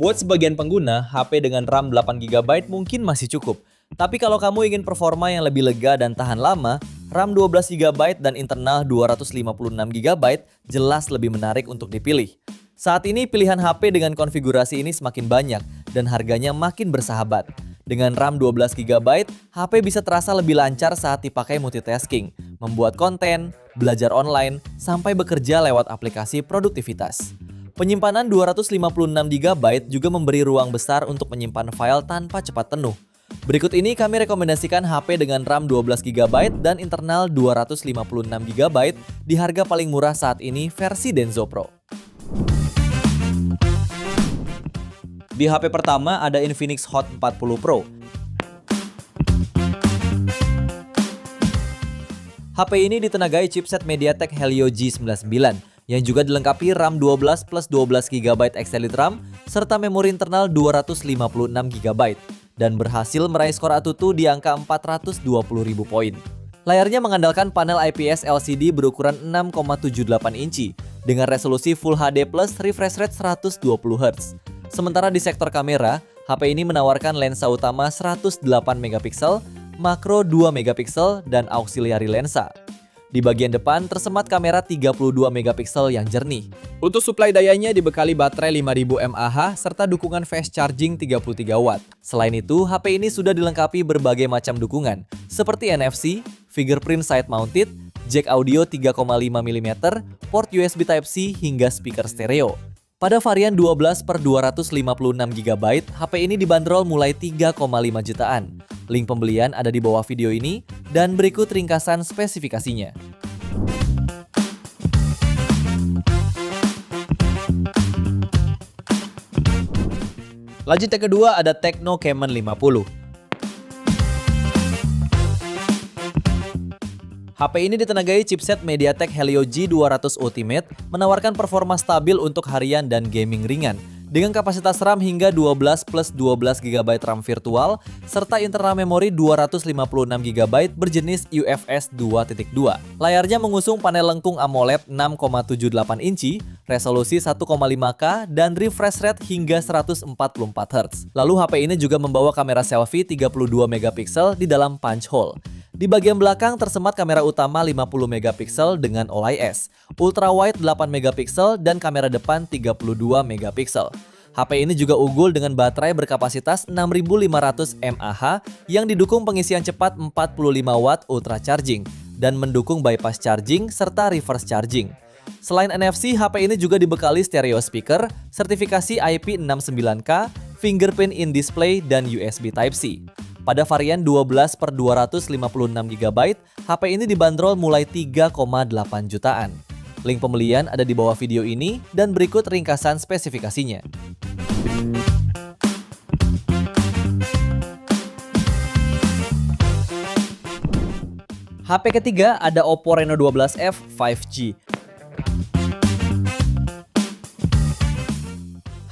Buat sebagian pengguna, HP dengan RAM 8 GB mungkin masih cukup. Tapi kalau kamu ingin performa yang lebih lega dan tahan lama, RAM 12 GB dan internal 256 GB jelas lebih menarik untuk dipilih. Saat ini pilihan HP dengan konfigurasi ini semakin banyak dan harganya makin bersahabat. Dengan RAM 12 GB, HP bisa terasa lebih lancar saat dipakai multitasking, membuat konten, belajar online, sampai bekerja lewat aplikasi produktivitas. Penyimpanan 256 GB juga memberi ruang besar untuk menyimpan file tanpa cepat penuh. Berikut ini kami rekomendasikan HP dengan RAM 12 GB dan internal 256 GB di harga paling murah saat ini versi Denso Pro. Di HP pertama ada Infinix Hot 40 Pro. HP ini ditenagai chipset MediaTek Helio G99 yang juga dilengkapi RAM 12 plus 12 GB extended RAM serta memori internal 256 GB dan berhasil meraih skor ATUTU di angka 420.000 poin. Layarnya mengandalkan panel IPS LCD berukuran 6,78 inci dengan resolusi Full HD plus refresh rate 120 Hz. Sementara di sektor kamera, HP ini menawarkan lensa utama 108 megapiksel, makro 2 megapiksel, dan auxiliary lensa. Di bagian depan tersemat kamera 32 megapiksel yang jernih. Untuk suplai dayanya dibekali baterai 5000 mAh serta dukungan fast charging 33 watt. Selain itu, HP ini sudah dilengkapi berbagai macam dukungan, seperti NFC, fingerprint side mounted, jack audio 3,5 mm, port USB Type-C hingga speaker stereo. Pada varian 12/256 GB, HP ini dibanderol mulai 3,5 jutaan. Link pembelian ada di bawah video ini dan berikut ringkasan spesifikasinya. Lanjut yang kedua ada Tecno Camon 50. HP ini ditenagai chipset MediaTek Helio G200 Ultimate, menawarkan performa stabil untuk harian dan gaming ringan. Dengan kapasitas RAM hingga 12 plus 12 GB RAM virtual, serta internal memori 256 GB berjenis UFS 2.2. Layarnya mengusung panel lengkung AMOLED 6,78 inci, resolusi 1,5K, dan refresh rate hingga 144 Hz. Lalu HP ini juga membawa kamera selfie 32 megapiksel di dalam punch hole. Di bagian belakang tersemat kamera utama 50 megapiksel dengan OIS, ultrawide 8 megapiksel dan kamera depan 32 megapiksel. HP ini juga unggul dengan baterai berkapasitas 6500 mAh yang didukung pengisian cepat 45 watt ultra charging dan mendukung bypass charging serta reverse charging. Selain NFC, HP ini juga dibekali stereo speaker, sertifikasi IP69K, fingerprint in display dan USB Type-C. Pada varian 12/256 GB, HP ini dibanderol mulai 3,8 jutaan. Link pembelian ada di bawah video ini dan berikut ringkasan spesifikasinya. HP ketiga ada Oppo Reno 12F 5G.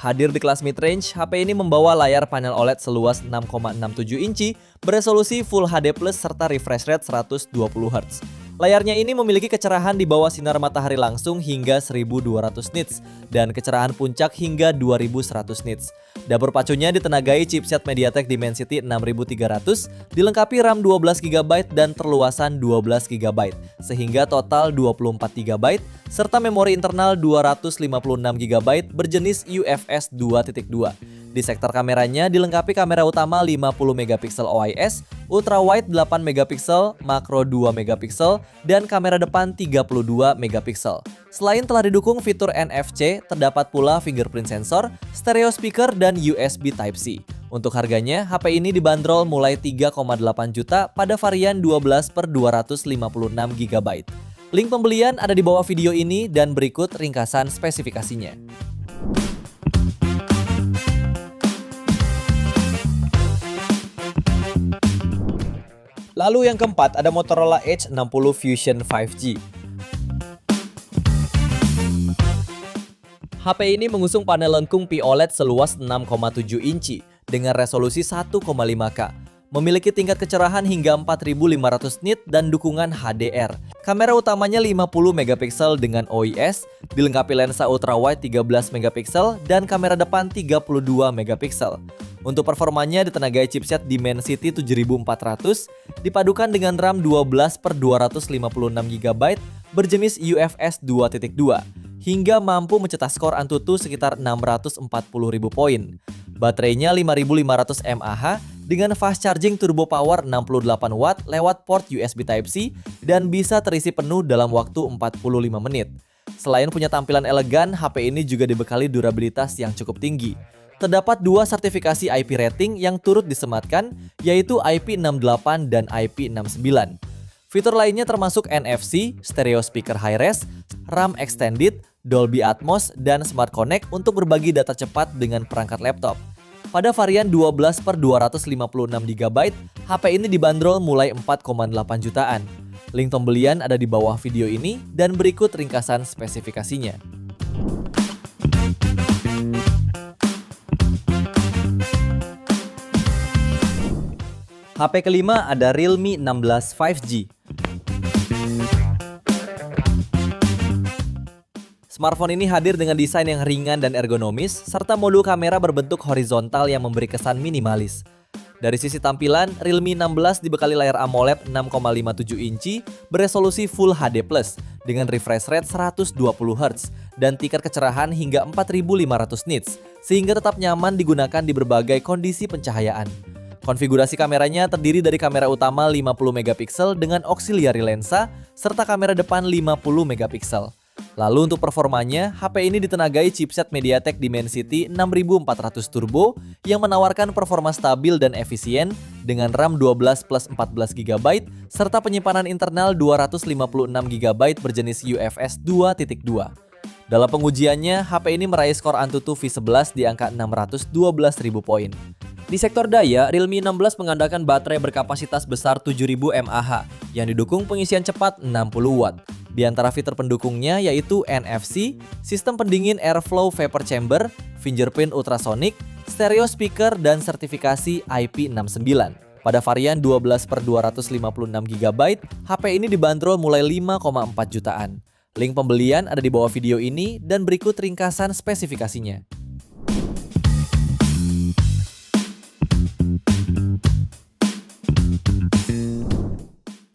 Hadir di kelas mid-range, HP ini membawa layar panel OLED seluas 6,67 inci, beresolusi Full HD Plus serta refresh rate 120 Hz. Layarnya ini memiliki kecerahan di bawah sinar matahari langsung hingga 1200 nits dan kecerahan puncak hingga 2100 nits. Dapur pacunya ditenagai chipset MediaTek Dimensity 6300, dilengkapi RAM 12 GB dan perluasan 12 GB, sehingga total 24 GB, serta memori internal 256 GB berjenis UFS 2.2. Di sektor kameranya dilengkapi kamera utama 50 megapiksel OIS, ultrawide 8 megapiksel, makro 2 megapiksel, dan kamera depan 32 megapiksel. Selain telah didukung fitur NFC, terdapat pula fingerprint sensor, stereo speaker, dan USB Type-C. Untuk harganya, HP ini dibanderol mulai 3,8 juta pada varian 12/256 GB. Link pembelian ada di bawah video ini dan berikut ringkasan spesifikasinya. Lalu yang keempat ada Motorola Edge 60 Fusion 5G. HP ini mengusung panel lengkung POLED seluas 6,7 inci dengan resolusi 1,5K. Memiliki tingkat kecerahan hingga 4500 nit dan dukungan HDR. Kamera utamanya 50 megapiksel dengan OIS, dilengkapi lensa ultrawide 13 megapiksel dan kamera depan 32 megapiksel. Untuk performanya ditenagai chipset Dimensity 7400 dipadukan dengan RAM 12/256 GB berjenis UFS 2.2 hingga mampu mencetak skor Antutu sekitar 640.000 poin. Baterainya 5500 mAh dengan fast charging turbo power 68 watt lewat port USB Type-C dan bisa terisi penuh dalam waktu 45 menit. Selain punya tampilan elegan, HP ini juga dibekali durabilitas yang cukup tinggi. Terdapat 2 sertifikasi IP rating yang turut disematkan, yaitu IP68 dan IP69. Fitur lainnya termasuk NFC, stereo speaker high-res, RAM extended, Dolby Atmos, dan Smart Connect untuk berbagi data cepat dengan perangkat laptop. Pada varian 12/256 GB, HP ini dibanderol mulai 4,8 jutaan. Link pembelian ada di bawah video ini dan berikut ringkasan spesifikasinya. HP kelima ada Realme 16 5G. Smartphone ini hadir dengan desain yang ringan dan ergonomis, serta modul kamera berbentuk horizontal yang memberi kesan minimalis. Dari sisi tampilan, Realme 16 dibekali layar AMOLED 6,57 inci beresolusi Full HD+, dengan refresh rate 120 Hz dan tingkat kecerahan hingga 4500 nits, sehingga tetap nyaman digunakan di berbagai kondisi pencahayaan. Konfigurasi kameranya terdiri dari kamera utama 50 megapiksel dengan auxiliary lensa, serta kamera depan 50 megapiksel. Lalu untuk performanya, HP ini ditenagai chipset MediaTek Dimensity 6400 Turbo yang menawarkan performa stabil dan efisien dengan RAM 12 plus 14 GB serta penyimpanan internal 256 GB berjenis UFS 2.2. Dalam pengujiannya, HP ini meraih skor Antutu V11 di angka 612.000 poin. Di sektor daya, Realme 16 mengandalkan baterai berkapasitas besar 7000 mAh yang didukung pengisian cepat 60 Watt. Di antara fitur pendukungnya yaitu NFC, sistem pendingin airflow vapor chamber, fingerprint ultrasonic, stereo speaker, dan sertifikasi IP69. Pada varian 12/256 GB, HP ini dibanderol mulai 5,4 jutaan. Link pembelian ada di bawah video ini dan berikut ringkasan spesifikasinya.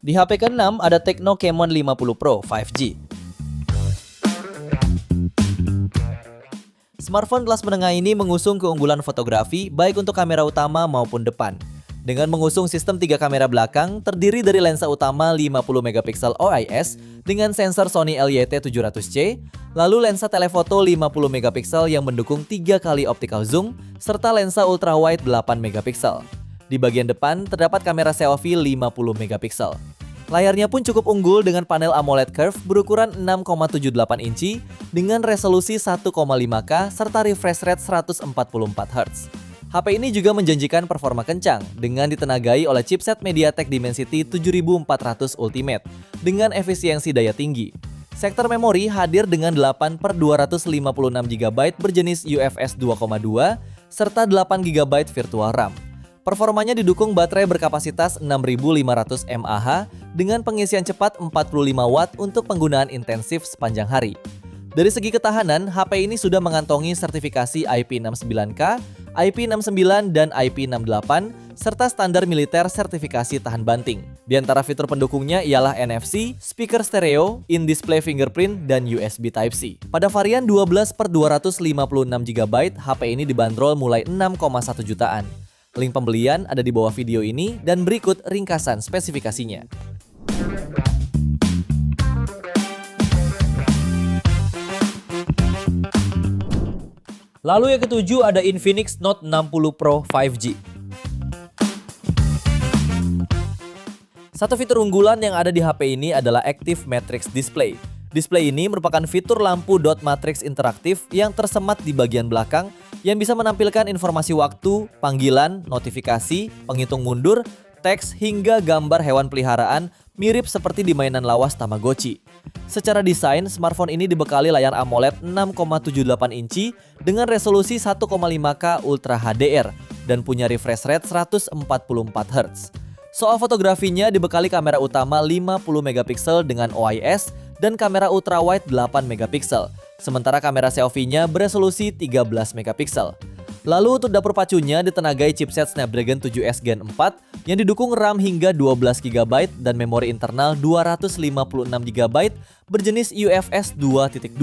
Di HP ke-6 ada Tecno Camon 50 Pro 5G. Smartphone kelas menengah ini mengusung keunggulan fotografi baik untuk kamera utama maupun depan. Dengan mengusung sistem 3 kamera belakang terdiri dari lensa utama 50 megapiksel OIS dengan sensor Sony LYT700C, lalu lensa telefoto 50 megapiksel yang mendukung 3 kali optical zoom, serta lensa ultrawide 8 megapiksel. Di bagian depan terdapat kamera selfie 50 megapiksel. Layarnya pun cukup unggul dengan panel AMOLED Curve berukuran 6,78 inci dengan resolusi 1,5K serta refresh rate 144 Hz. HP ini juga menjanjikan performa kencang dengan ditenagai oleh chipset MediaTek Dimensity 7400 Ultimate dengan efisiensi daya tinggi. Sektor memori hadir dengan 8/256 GB berjenis UFS 2.2 serta 8 GB virtual RAM. Performanya didukung baterai berkapasitas 6500 mAh dengan pengisian cepat 45 Watt untuk penggunaan intensif sepanjang hari. Dari segi ketahanan, HP ini sudah mengantongi sertifikasi IP69K, IP69 dan IP68 serta standar militer sertifikasi tahan banting. Di antara fitur pendukungnya ialah NFC, speaker stereo, in-display fingerprint, dan USB Type-C. Pada varian 12/256 GB, HP ini dibanderol mulai 6,1 jutaan. Link pembelian ada di bawah video ini dan berikut ringkasan spesifikasinya. Lalu yang ketujuh ada Infinix Note 60 Pro 5G. Satu fitur unggulan yang ada di HP ini adalah Active Matrix Display. Display ini merupakan fitur lampu dot matrix interaktif yang tersemat di bagian belakang yang bisa menampilkan informasi waktu, panggilan, notifikasi, penghitung mundur, teks, hingga gambar hewan peliharaan mirip seperti di mainan lawas Tamagotchi. Secara desain, smartphone ini dibekali layar AMOLED 6,78 inci dengan resolusi 1,5K Ultra HDR dan punya refresh rate 144 Hz. Soal fotografinya dibekali kamera utama 50 megapiksel dengan OIS dan kamera ultrawide 8 megapiksel, sementara kamera selfie-nya beresolusi 13 megapiksel. Lalu untuk dapur pacunya ditenagai chipset Snapdragon 7S Gen 4 yang didukung RAM hingga 12 GB dan memori internal 256 GB berjenis UFS 2.2.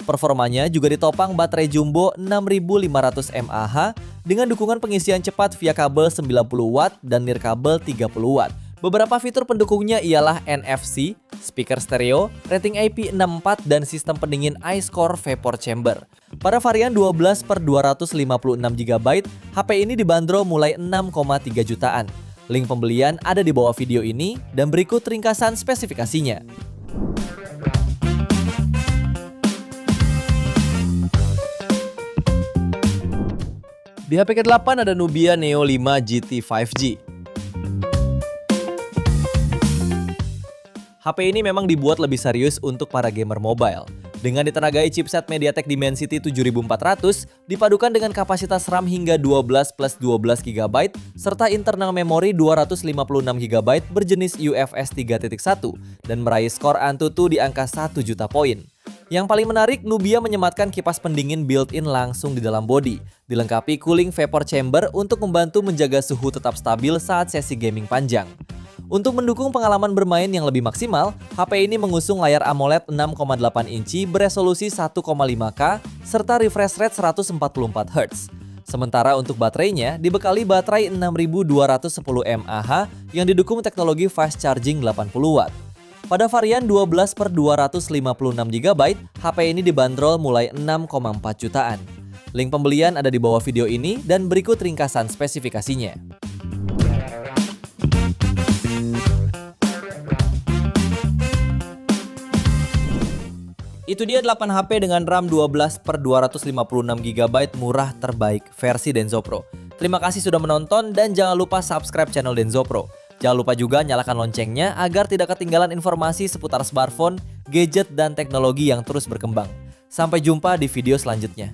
Performanya juga ditopang baterai jumbo 6500 mAh dengan dukungan pengisian cepat via kabel 90 Watt dan nirkabel 30 Watt. Beberapa fitur pendukungnya ialah NFC, speaker stereo, rating IP64 dan sistem pendingin iScore Vapor Chamber. Pada varian 12/256 GB, HP ini dibanderol mulai 6,3 jutaan. Link pembelian ada di bawah video ini dan berikut ringkasan spesifikasinya. Di HP ke-8 ada Nubia Neo 5 GT 5G. HP ini memang dibuat lebih serius untuk para gamer mobile. Dengan ditenagai chipset MediaTek Dimensity 7400, dipadukan dengan kapasitas RAM hingga 12 plus 12 GB, serta internal memori 256 GB berjenis UFS 3.1, dan meraih skor Antutu di angka 1 juta poin. Yang paling menarik, Nubia menyematkan kipas pendingin built-in langsung di dalam bodi, dilengkapi cooling vapor chamber untuk membantu menjaga suhu tetap stabil saat sesi gaming panjang. Untuk mendukung pengalaman bermain yang lebih maksimal, HP ini mengusung layar AMOLED 6,8 inci beresolusi 1,5K serta refresh rate 144 Hz. Sementara untuk baterainya dibekali baterai 6210 mAh yang didukung teknologi fast charging 80 Watt. Pada varian 12/256 GB, HP ini dibanderol mulai 6,4 jutaan. Link pembelian ada di bawah video ini dan berikut ringkasan spesifikasinya. Itu dia 8 HP dengan RAM 12/256 GB murah terbaik versi Denso Pro. Terima kasih sudah menonton dan jangan lupa subscribe channel Denso Pro. Jangan lupa juga nyalakan loncengnya agar tidak ketinggalan informasi seputar smartphone, gadget, dan teknologi yang terus berkembang. Sampai jumpa di video selanjutnya.